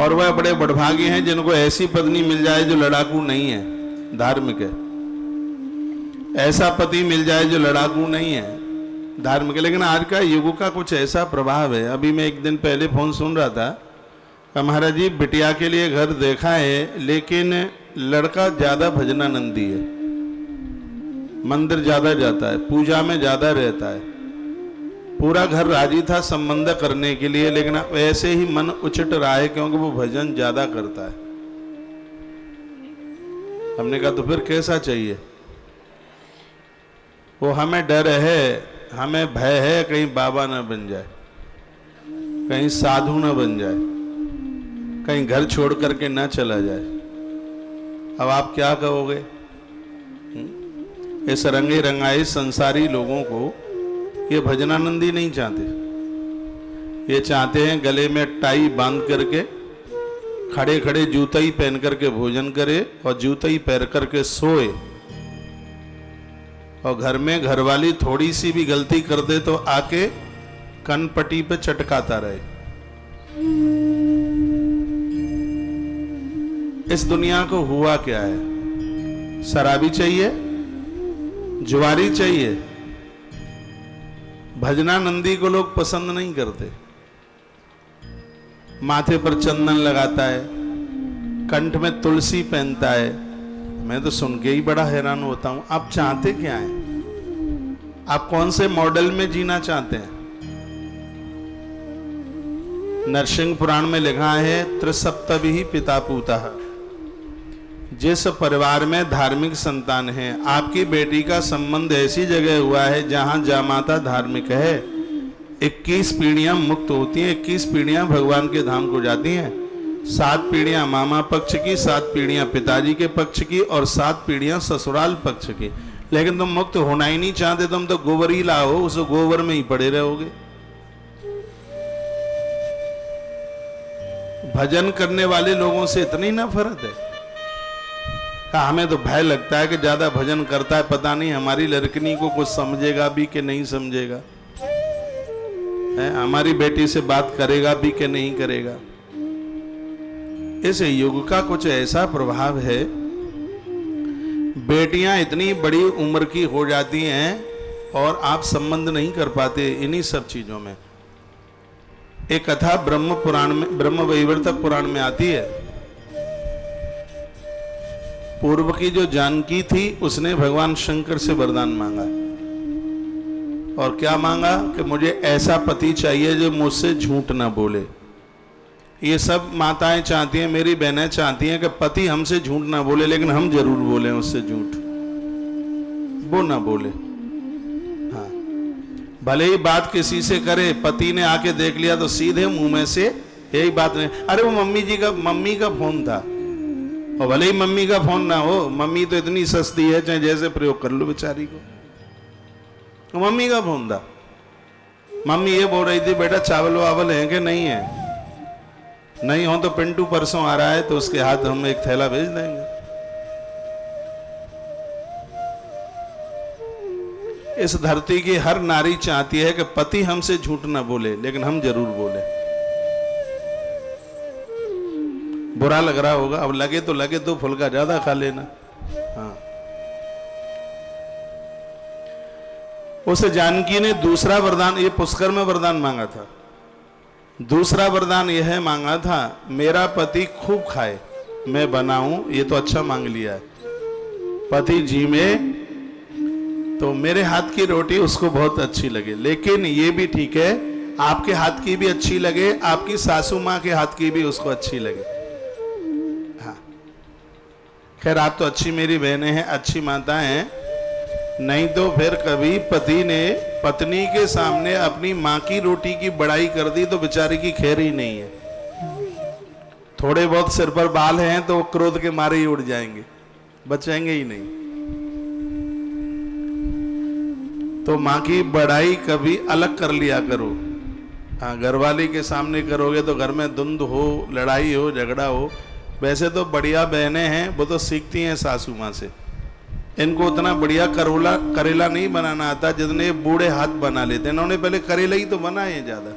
और वह बड़े बड़भागी हैं जिनको ऐसी पत्नी मिल जाए जो लड़ाकू नहीं है, धार्मिक है। ऐसा पति मिल जाए जो लड़ाकू नहीं है, धार्मिक है। लेकिन आज का युग का कुछ ऐसा प्रभाव है। अभी मैं एक दिन पहले फोन सुन रहा था, महाराज जी बिटिया के लिए घर देखा है, लेकिन लड़का ज्यादा भजनानंदी है, मंदिर ज्यादा जाता है, पूजा में ज्यादा रहता है। पूरा घर राजी था संबंध करने के लिए, लेकिन वैसे ही मन उचट रहा है क्योंकि वो भजन ज्यादा करता है। हमने कहा तो फिर कैसा चाहिए? वो हमें डर है, हमें भय है कहीं बाबा ना बन जाए, कहीं साधु ना बन जाए, कहीं घर छोड़ करके ना चला जाए। अब आप क्या कहोगे? इस रंगे रंगाए संसारी लोगों को ये भजनानंदी नहीं चाहते। ये चाहते हैं गले में टाई बांध करके खड़े खड़े जूता ही पहन करके भोजन करे और जूता ही पहन करके सोए, और घर में घरवाली थोड़ी सी भी गलती कर दे तो आके कनपट्टी पे चटकाता रहे। इस दुनिया को हुआ क्या है? शराबी चाहिए, जुआरी चाहिए। भजनानंदी को लोग पसंद नहीं करते। माथे पर चंदन लगाता है, कंठ में तुलसी पहनता है। मैं तो सुन के ही बड़ा हैरान होता हूं। आप चाहते क्या हैं? आप कौन से मॉडल में जीना चाहते हैं? नरसिंह पुराण में लिखा है, त्रिसप्तभिः पिता पूतः। जिस परिवार में धार्मिक संतान है, आपकी बेटी का संबंध ऐसी जगह हुआ है जहां जामाता धार्मिक है, 21 पीढ़ियां मुक्त होती हैं, 21 पीढ़ियां भगवान के धाम को जाती हैं। 7 पीढ़ियां मामा पक्ष की, 7 पीढ़ियां पिताजी के पक्ष की और 7 पीढ़ियां ससुराल पक्ष की। लेकिन तुम मुक्त होना ही नहीं चाहते, तुम तो गोबर ही लाओ, उस गोबर में ही पड़े रहोगे। भजन करने वाले लोगों से इतनी नफरत है। हमें तो भय लगता है कि ज्यादा भजन करता है, पता नहीं हमारी लड़कनी को कुछ समझेगा भी कि नहीं समझेगा, हमारी बेटी से बात करेगा भी कि नहीं करेगा। इस युग का कुछ ऐसा प्रभाव है, बेटियां इतनी बड़ी उम्र की हो जाती हैं और आप संबंध नहीं कर पाते इन्हीं सब चीजों में। एक कथा ब्रह्म पुराण में, ब्रह्म वैवर्तक पुराण में आती है। पूर्व की जो जानकी थी उसने भगवान शंकर से वरदान मांगा, और क्या मांगा कि मुझे ऐसा पति चाहिए जो मुझसे झूठ ना बोले। ये सब माताएं चाहती हैं, मेरी बहनें चाहती हैं कि पति हमसे झूठ ना बोले, लेकिन हम जरूर बोलें उससे झूठ, वो ना बोले। हाँ, भले ही बात किसी से करे, पति ने आके देख लिया तो सीधे मुंह में से यही बात नहीं, अरे वो मम्मी का फोन था। और भले ही मम्मी का फोन ना हो, मम्मी तो इतनी सस्ती है, चाहे जैसे प्रयोग कर लो बेचारी को, तो मम्मी का फोन था। मम्मी ये बोल रही थी, बेटा चावल वावल है कि नहीं है? नहीं हो तो पिंटू परसों आ रहा है तो उसके हाथ हम एक थैला भेज देंगे। इस धरती की हर नारी चाहती है कि पति हमसे झूठ ना बोले, लेकिन हम जरूर बोले। बुरा लग रहा होगा, अब लगे तो फुल्का ज्यादा खा लेना। हाँ, उस जानकी ने दूसरा वरदान, ये पुष्कर में वरदान मांगा था, दूसरा वरदान यह मांगा था, मेरा पति खूब खाए, मैं बनाऊं। ये तो अच्छा मांग लिया है, पति जी में तो मेरे हाथ की रोटी उसको बहुत अच्छी लगे, लेकिन ये भी ठीक है आपके हाथ की भी अच्छी लगे, आपकी सासू माँ के हाथ की भी उसको अच्छी लगे। हाँ, खैर आप तो अच्छी मेरी बहनें हैं, अच्छी माता हैं, नहीं तो फिर कभी पति ने पत्नी के सामने अपनी माँ की रोटी की बड़ाई कर दी तो बेचारी की खैर ही नहीं है। थोड़े बहुत सिर पर बाल हैं तो क्रोध के मारे ही उड़ जाएंगे, बचेंगे ही नहीं। तो माँ की बड़ाई कभी अलग कर लिया करो। हाँ, घरवाली के सामने करोगे तो घर में धुंध हो, लड़ाई हो, झगड़ा हो। वैसे तो बढ़िया बहनें हैं, वो तो सीखती हैं सासू माँ से। इनको उतना बढ़िया करेला नहीं बनाना आता जितने बूढ़े हाथ बना लेते हैं। इन्होंने पहले करेला ही तो बनाए ज्यादा।